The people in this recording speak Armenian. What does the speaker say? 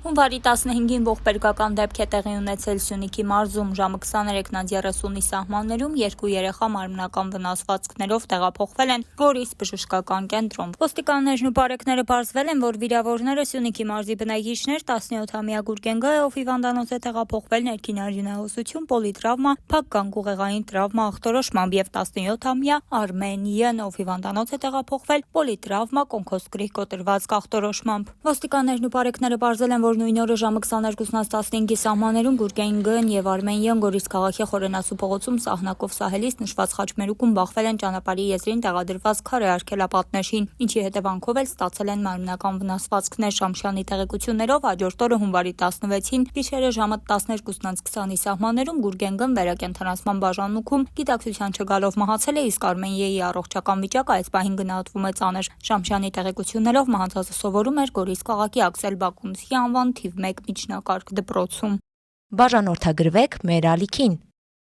Հունվարի 15-ին ողբերգական դեպք է տեղի ունեցել Սյունիքի մարզում, ժամը 23:30-ի սահմաններում երկու երեխա մարմնական վնասվածքներով տեղափոխվել են Գորիս բժշկական կենտրոն։ Ոստիկաններն ու բարեկները պարզվել են, որ վիրավորները Սյունիքի մարզի բնակիչներ 17-ամյա Գուրգեն Գայով հիվանդանոց է տեղափոխվել ներքին արյունահոսություն, պոլիտրավմա, փակ ուղեղային տրավմա ախտորոշմամբ եւ 17-ամյա Արմեն Յ-ով հիվանդանոց է տեղափոխվել պոլիտրավմա, կոնքոսկրի կոտրվածք ախտորոշմամբ։ Ոստիկաններն ու բարեկները պարզել են, որ նույն օրը ժամը 22:15-ի սահմաններում Գուրգեն Գ-ն եւ Արմեն Յ-ն Գորիս քաղաքի Խորենասու փողոցում սահնակով սահելիս նշված խաչմերուկում բախվել են ճանապարհի եզրին տեղադրված քարե արգելապատնեշին, ինչի հետևանքով էլ ստացել են մարմնական վնասվածքներ։ Շամշյանի տեղեկություններով հաջորդ օրը հունվարի 16-ին գիշերը ժամը 12:20-ի սահմաններում Գուրգեն Գ-ն վերակենդանացման բաժանմունքում գիտակցության չգալով մահացել է, իսկ Արմեն Յ-ի առողջական վիճակը այս պահին գնահատվում է ծանր։ Շամշյանի տեղեկություններով մահացածը սովորում էր Գորիս քաղաքի Աքսել Բակունցի անվան թիվ 1 միջնակարգ դպրոցում։ Բաժանորդագրվեք մեր ալիքին։